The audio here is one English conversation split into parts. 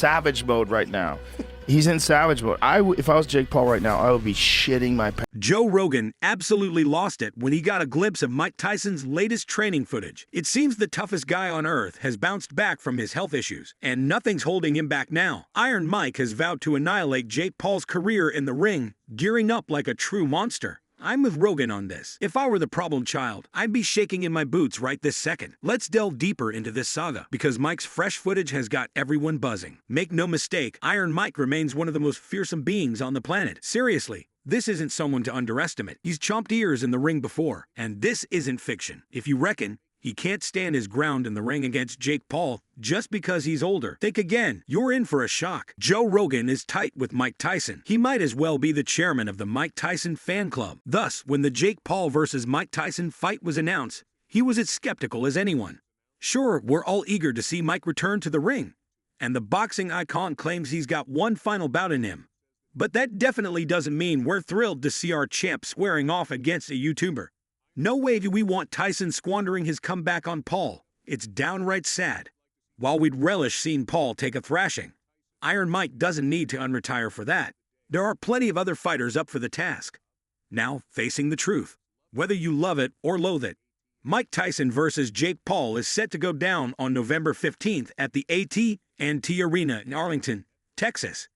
savage mode right now. He's in savage mode. If I was Jake Paul right now, I would be shitting my pants. Joe Rogan absolutely lost it when he got a glimpse of Mike Tyson's latest training footage. It seems the toughest guy on earth has bounced back from his health issues, and nothing's holding him back now. Iron Mike has vowed to annihilate Jake Paul's career in the ring, gearing up like a true monster. I'm with Rogan on this. If I were the problem child, I'd be shaking in my boots right this second. Let's delve deeper into this saga, because Mike's fresh footage has got everyone buzzing. Make no mistake, Iron Mike remains one of the most fearsome beings on the planet. Seriously, this isn't someone to underestimate. He's chomped ears in the ring before, and this isn't fiction. If you reckon he can't stand his ground in the ring against Jake Paul just because he's older, think again. You're in for a shock. Joe Rogan is tight with Mike Tyson. He might as well be the chairman of the Mike Tyson fan club. Thus, when the Jake Paul versus Mike Tyson fight was announced, he was as skeptical as anyone. Sure, we're all eager to see Mike return to the ring, and the boxing icon claims he's got one final bout in him. But that definitely doesn't mean we're thrilled to see our champ squaring off against a YouTuber. No way do we want Tyson squandering his comeback on Paul. It's downright sad. While we'd relish seeing Paul take a thrashing, Iron Mike doesn't need to unretire for that. There are plenty of other fighters up for the task. Now, facing the truth. Whether you love it or loathe it, Mike Tyson versus Jake Paul is set to go down on November 15th at the AT&T Arena in Arlington, Texas.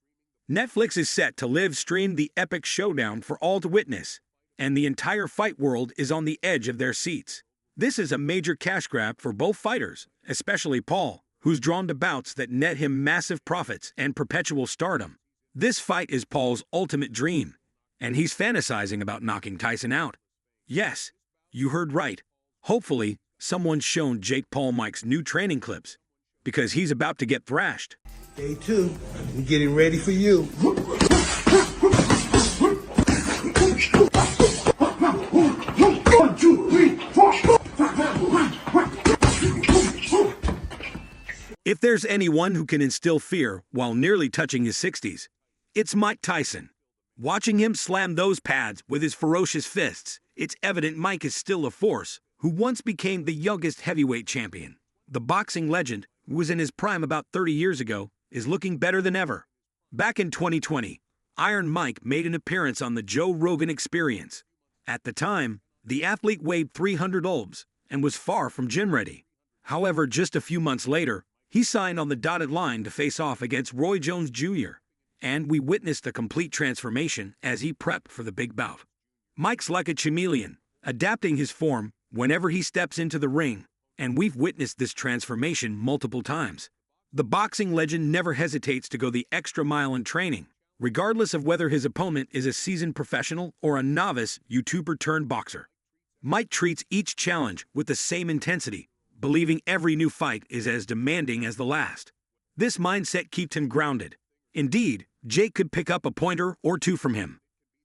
Netflix is set to live stream the epic showdown for all to witness, and the entire fight world is on the edge of their seats. This is a major cash grab for both fighters, especially Paul, who's drawn to bouts that net him massive profits and perpetual stardom. This fight is Paul's ultimate dream, and he's fantasizing about knocking Tyson out. Yes, you heard right. Hopefully, someone's shown Jake Paul Mike's new training clips, because he's about to get thrashed. Day 2, we're getting ready for you. If there's anyone who can instill fear while nearly touching his 60s, it's Mike Tyson. Watching him slam those pads with his ferocious fists, it's evident Mike is still a force who once became the youngest heavyweight champion. The boxing legend, who was in his prime about 30 years ago, is looking better than ever. Back in 2020, Iron Mike made an appearance on the Joe Rogan Experience. At the time, the athlete weighed 300 lbs and was far from gym ready. However, just a few months later, he signed on the dotted line to face off against Roy Jones Jr., and we witnessed a complete transformation as he prepped for the big bout. Mike's like a chameleon, adapting his form whenever he steps into the ring, and we've witnessed this transformation multiple times. The boxing legend never hesitates to go the extra mile in training, regardless of whether his opponent is a seasoned professional or a novice YouTuber-turned-boxer. Mike treats each challenge with the same intensity, believing every new fight is as demanding as the last. This mindset keeps him grounded. Indeed, Jake could pick up a pointer or two from him.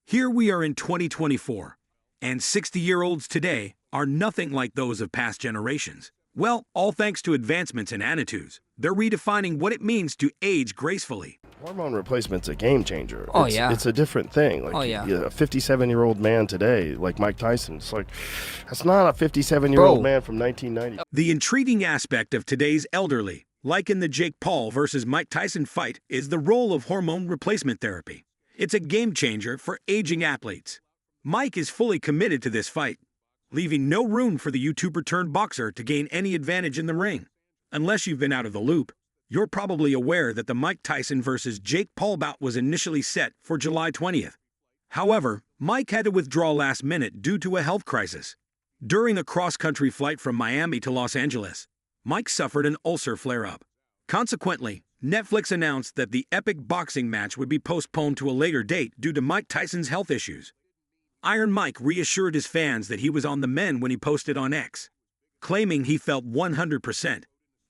Here we are in 2024, and 60-year-olds today are nothing like those of past generations. Well, all thanks to advancements in attitudes. They're redefining what it means to age gracefully. Hormone replacement's a game changer. Oh, it's, yeah. It's a different thing. Like, oh, yeah. A 57-year-old man today, like Mike Tyson, it's like, that's not a 57-year-old man from 1990. The intriguing aspect of today's elderly, like in the Jake Paul versus Mike Tyson fight, is the role of hormone replacement therapy. It's a game changer for aging athletes. Mike is fully committed to this fight, leaving no room for the YouTuber-turned-boxer to gain any advantage in the ring. Unless you've been out of the loop, you're probably aware that the Mike Tyson versus Jake Paul bout was initially set for July 20th. However, Mike had to withdraw last minute due to a health crisis. During a cross-country flight from Miami to Los Angeles, Mike suffered an ulcer flare-up. Consequently, Netflix announced that the epic boxing match would be postponed to a later date due to Mike Tyson's health issues. Iron Mike reassured his fans that he was on the mend when he posted on X, claiming he felt 100%,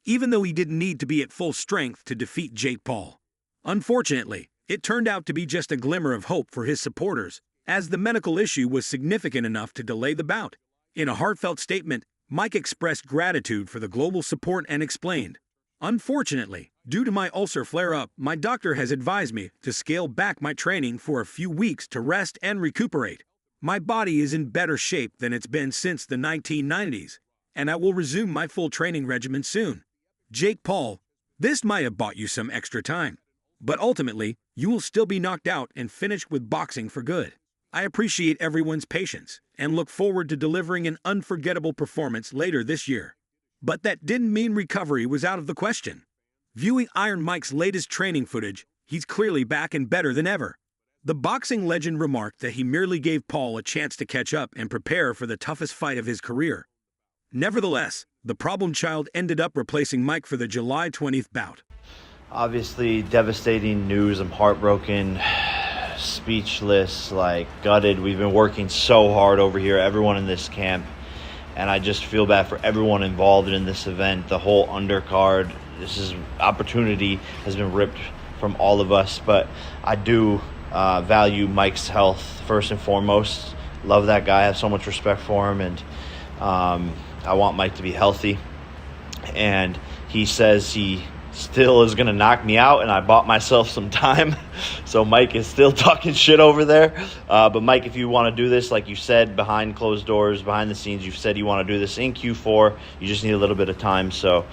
even though he didn't need to be at full strength to defeat Jake Paul. Unfortunately, it turned out to be just a glimmer of hope for his supporters, as the medical issue was significant enough to delay the bout. In a heartfelt statement, Mike expressed gratitude for the global support and explained, "Unfortunately, due to my ulcer flare-up, my doctor has advised me to scale back my training for a few weeks to rest and recuperate. My body is in better shape than it's been since the 1990s, and I will resume my full training regimen soon." Jake Paul, This might have bought you some extra time, but ultimately, you will still be knocked out and finished with boxing for good. I appreciate everyone's patience and look forward to delivering an unforgettable performance later this year. But that didn't mean recovery was out of the question. Viewing Iron Mike's latest training footage, he's clearly back and better than ever. The boxing legend remarked that he merely gave Paul a chance to catch up and prepare for the toughest fight of his career. Nevertheless, the problem child ended up replacing Mike for the July 20th bout. Obviously, devastating news. I'm heartbroken, speechless, like gutted. We've been working so hard over here, everyone in this camp, and I just feel bad for everyone involved in this event, the whole undercard. Opportunity has been ripped from all of us, but I do value Mike's health first and foremost. Love that guy, I have so much respect for him, and I want Mike to be healthy. And he says he still is going to knock me out, and I bought myself some time. So Mike is still talking shit over there. But Mike, if you want to do this, like you said, behind closed doors, behind the scenes, you've said you want to do this in Q4. You just need a little bit of time. So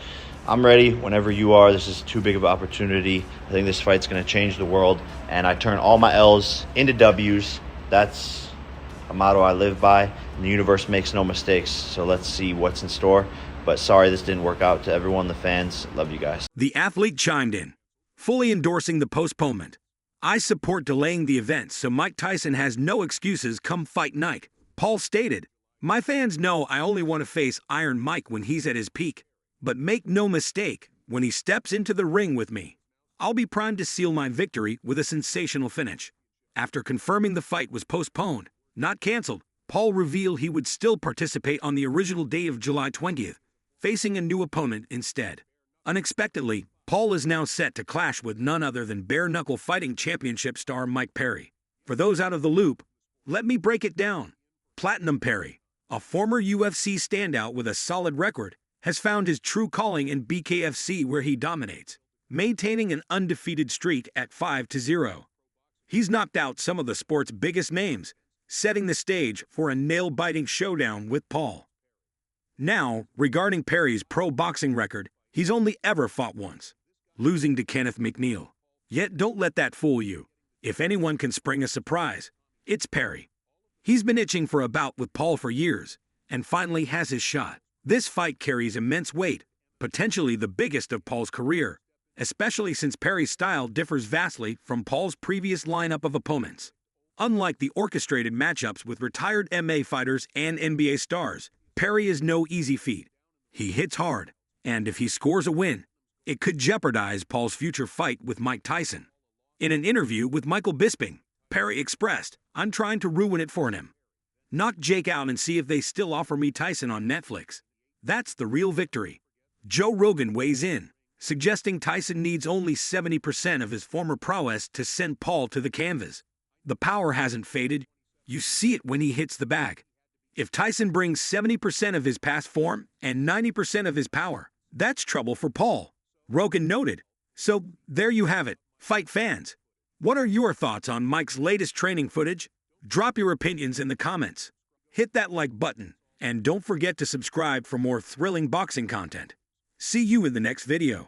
I'm ready whenever you are. This is too big of an opportunity. I think this fight's going to change the world. And I turn all my L's into W's. That's a motto I live by. And the universe makes no mistakes. So let's see what's in store. But sorry this didn't work out. To everyone, the fans, love you guys. The athlete chimed in, fully endorsing the postponement. I support delaying the event so Mike Tyson has no excuses come fight night. Paul stated, my fans know I only want to face Iron Mike when he's at his peak. But make no mistake, when he steps into the ring with me, I'll be primed to seal my victory with a sensational finish. After confirming the fight was postponed, not canceled, Paul revealed he would still participate on the original day of July 20th, facing a new opponent instead. Unexpectedly, Paul is now set to clash with none other than bare-knuckle fighting championship star Mike Perry. For those out of the loop, let me break it down. Platinum Perry, a former UFC standout with a solid record, has found his true calling in BKFC where he dominates, maintaining an undefeated streak at 5-0. He's knocked out some of the sport's biggest names, setting the stage for a nail-biting showdown with Paul. Now, regarding Perry's pro boxing record, he's only ever fought once, losing to Kenneth McNeil. Yet don't let that fool you. If anyone can spring a surprise, it's Perry. He's been itching for a bout with Paul for years, and finally has his shot. This fight carries immense weight, potentially the biggest of Paul's career, especially since Perry's style differs vastly from Paul's previous lineup of opponents. Unlike the orchestrated matchups with retired MMA fighters and NBA stars, Perry is no easy feat. He hits hard, and if he scores a win, it could jeopardize Paul's future fight with Mike Tyson. In an interview with Michael Bisping, Perry expressed, I'm trying to ruin it for him. Knock Jake out and see if they still offer me Tyson on Netflix. That's the real victory. Joe Rogan weighs in, suggesting Tyson needs only 70% of his former prowess to send Paul to the canvas. The power hasn't faded. You see it when he hits the bag. If Tyson brings 70% of his past form and 90% of his power, that's trouble for Paul, Rogan noted. So there you have it, fight fans. What are your thoughts on Mike's latest training footage? Drop your opinions in the comments. Hit that like button. And don't forget to subscribe for more thrilling boxing content. See you in the next video.